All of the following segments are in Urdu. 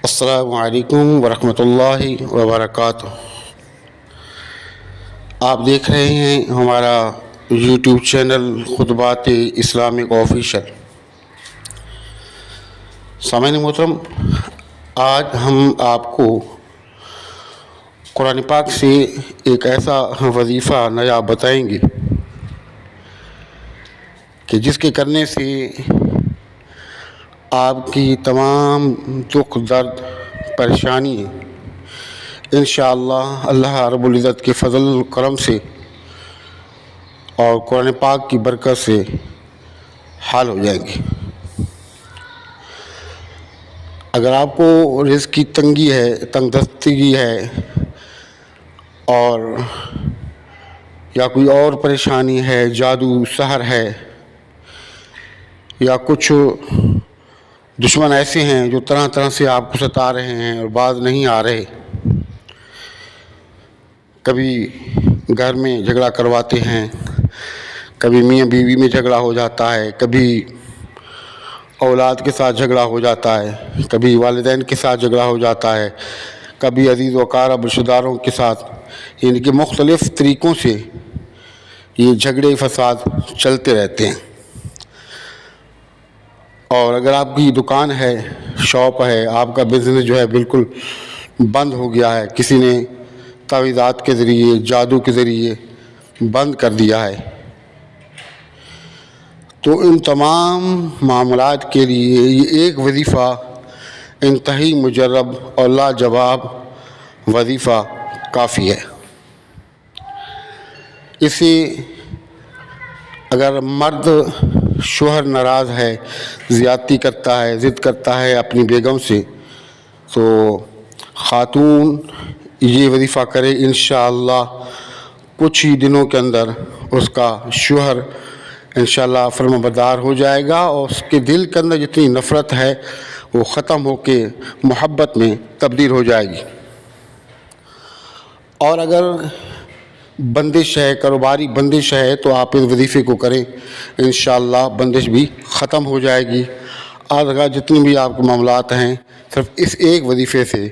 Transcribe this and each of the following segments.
السلام علیکم ورحمۃ اللہ وبرکاتہ۔ آپ دیکھ رہے ہیں ہمارا یوٹیوب چینل خطبات اسلامک آفیشل۔ سامعین محترم، آج ہم آپ کو قرآن پاک سے ایک ایسا وظیفہ نیا بتائیں گے کہ جس کے کرنے سے آپ کی تمام دکھ درد پریشانی انشاءاللہ اللہ رب العزت کے فضل و کرم سے اور قرآن پاک کی برکت سے حل ہو جائیں گی۔ اگر آپ کو رزق کی تنگی ہے، تنگ دستگی ہے، اور یا کوئی اور پریشانی ہے، جادو سحر ہے، یا کچھ دشمن ایسے ہیں جو طرح طرح سے آپ کو ستا رہے ہیں اور باز نہیں آ رہے، کبھی گھر میں جھگڑا کرواتے ہیں، کبھی میاں بیوی میں جھگڑا ہو جاتا ہے، کبھی اولاد کے ساتھ جھگڑا ہو جاتا ہے، کبھی والدین کے ساتھ جھگڑا ہو جاتا ہے، کبھی عزیز و اقارب رشتہ داروں کے ساتھ، یعنی کہ مختلف طریقوں سے یہ جھگڑے فساد چلتے رہتے ہیں۔ اور اگر آپ کی دکان ہے، شاپ ہے، آپ کا بزنس جو ہے بالکل بند ہو گیا ہے، کسی نے تعویذات کے ذریعے، جادو کے ذریعے بند کر دیا ہے، تو ان تمام معاملات کے لیے یہ ایک وظیفہ انتہائی مجرب اور لاجواب وظیفہ کافی ہے۔ اسے اگر مرد شوہر ناراض ہے، زیادتی کرتا ہے، ضد کرتا ہے اپنی بیگم سے، تو خاتون یہ وظیفہ کرے، انشاءاللہ کچھ ہی دنوں کے اندر اس کا شوہر انشاءاللہ فرما بردار ہو جائے گا، اور اس کے دل کے اندر جتنی نفرت ہے وہ ختم ہو کے محبت میں تبدیل ہو جائے گی۔ اور اگر بندش ہے، کاروباری بندش ہے، تو آپ اس وظیفے کو کریں، انشاءاللہ بندش بھی ختم ہو جائے گی۔ آگے جتنی بھی آپ کے معاملات ہیں، صرف اس ایک وظیفے سے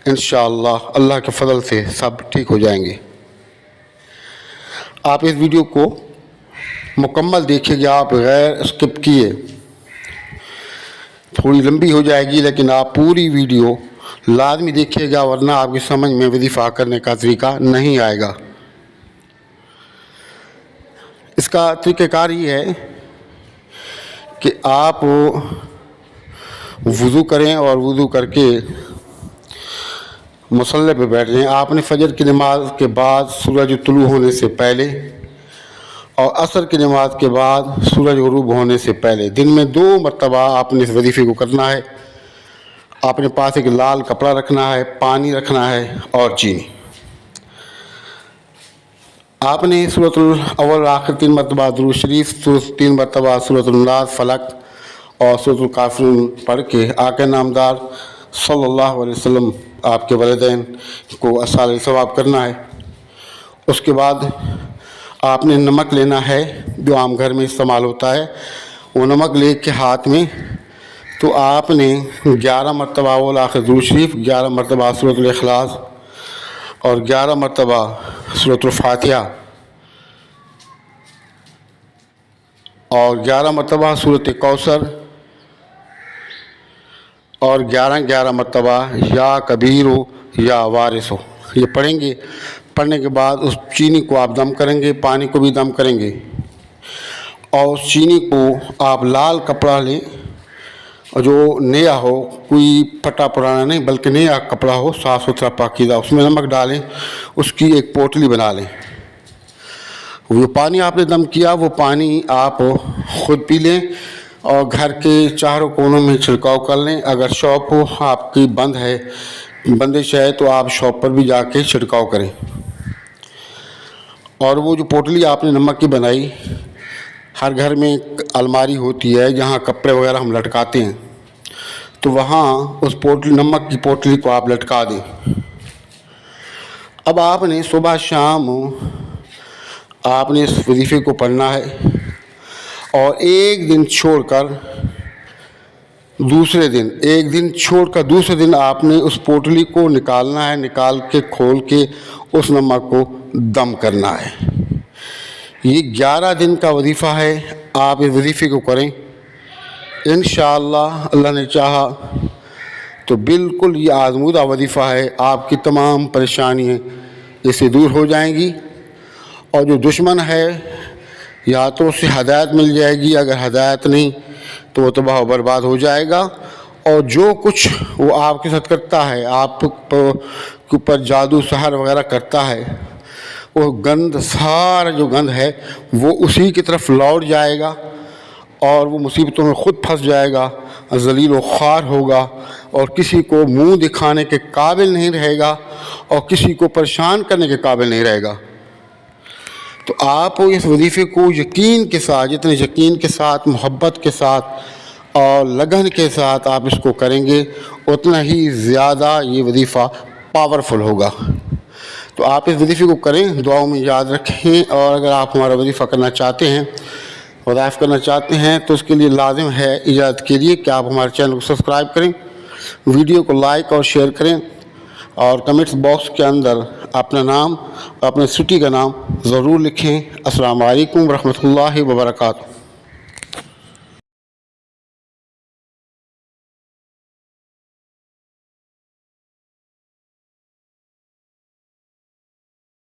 انشاءاللہ اللہ کے فضل سے سب ٹھیک ہو جائیں گے۔ آپ اس ویڈیو کو مکمل دیکھیں گے، آپ غیر اسکپ کیے، تھوڑی لمبی ہو جائے گی لیکن آپ پوری ویڈیو لازمی دیکھیے گا، ورنہ آپ کی سمجھ میں وظیفہ کرنے کا طریقہ نہیں آئے گا۔ اس کا طریقہ کار یہ ہے کہ آپ وضو کریں، اور وضو کر کے مصلی پہ بیٹھ جائیں۔ آپ نے فجر کی نماز کے بعد سورج طلوع ہونے سے پہلے اور عصر کی نماز کے بعد سورج غروب ہونے سے پہلے دن میں 2 مرتبہ آپ نے اس وظیفے کو کرنا ہے۔ اپنے پاس ایک لال کپڑا رکھنا ہے، پانی رکھنا ہے اور چینی۔ آپ نے سورۃ الاول آخر 3 مرتبہ درود شریف، 3 مرتبہ سورۃ الناس، فلق اور سورۃ الکافرون پڑھ کے آقا نامدار صلی اللہ علیہ وسلم آپ کے والدین کو اصحاب ثواب کرنا ہے۔ اس کے بعد آپ نے نمک لینا ہے جو عام گھر میں استعمال ہوتا ہے، وہ نمک لے کے ہاتھ میں، تو آپ نے 11 مرتبہ اول آخر درود شریف، 11 مرتبہ سورۃ الاخلاص اور 11 مرتبہ سورۃ الفاتحہ اور 11 مرتبہ سورۃ کوثر اور 11 مرتبہ یا کبیر ہو یا وارث ہو، یہ پڑھیں گے۔ پڑھنے کے بعد اس چینی کو آپ دم کریں گے، پانی کو بھی دم کریں گے، اور اس چینی کو آپ لال کپڑا لیں، اور جو نیا ہو، کوئی پھٹا پرانا نہیں بلکہ نیا کپڑا ہو، صاف ستھرا پاکیزہ، اس میں نمک ڈالیں، اس کی ایک پوٹلی بنا لیں۔ وہ پانی آپ نے دم کیا، وہ پانی آپ خود پی لیں اور گھر کے چاروں کونوں میں چھڑکاؤ کر لیں۔ اگر شاپ ہو آپ کی بند ہے، بندش ہے، تو آپ شاپ پر بھی جا کے چھڑکاؤ کریں۔ اور وہ جو پوٹلی آپ نے نمک کی بنائی، ہر گھر میں ایک الماری ہوتی ہے جہاں کپڑے وغیرہ ہم لٹکاتے ہیں، تو وہاں اس نمک کی پوٹلی کو آپ لٹکا دیں۔ اب آپ نے صبح شام آپ نے اس وظیفے کو پڑھنا ہے، اور ایک دن چھوڑ کر دوسرے دن آپ نے اس پوٹلی کو نکالنا ہے، نکال کے کھول کے اس نمک کو دم کرنا ہے۔ یہ 11 دن کا وظیفہ ہے، آپ اس وظیفے کو کریں انشاءاللہ، اللہ نے چاہا تو بالکل یہ آزمودہ وظیفہ ہے، آپ کی تمام پریشانیاں اس سے دور ہو جائیں گی، اور جو دشمن ہے یا تو اس سے ہدایت مل جائے گی، اگر ہدایت نہیں تو وہ تباہ و برباد ہو جائے گا، اور جو کچھ وہ آپ کے ساتھ کرتا ہے، آپ کے اوپر جادو سحر وغیرہ کرتا ہے، وہ گند سارا جو گند ہے وہ اسی کی طرف لوٹ جائے گا، اور وہ مصیبتوں میں خود پھنس جائے گا، ذلیل و خوار ہوگا، اور کسی کو منہ دکھانے کے قابل نہیں رہے گا، اور کسی کو پریشان کرنے کے قابل نہیں رہے گا۔ تو آپ اس وظیفے کو یقین کے ساتھ، جتنے یقین کے ساتھ، محبت کے ساتھ اور لگن کے ساتھ آپ اس کو کریں گے، اتنا ہی زیادہ یہ وظیفہ پاورفل ہوگا۔ تو آپ اس وظیفے کو کریں، دعاؤں میں یاد رکھیں، اور اگر آپ ہمارا وظیفہ کرنا چاہتے ہیں، وظائف کرنا چاہتے ہیں، تو اس کے لیے لازم ہے اجازت کے لیے کہ آپ ہمارے چینل کو سبسکرائب کریں، ویڈیو کو لائک اور شیئر کریں، اور کمنٹس باکس کے اندر اپنا نام، اپنے سٹی کا نام ضرور لکھیں۔ السلام علیکم ورحمۃ اللہ وبرکاتہ۔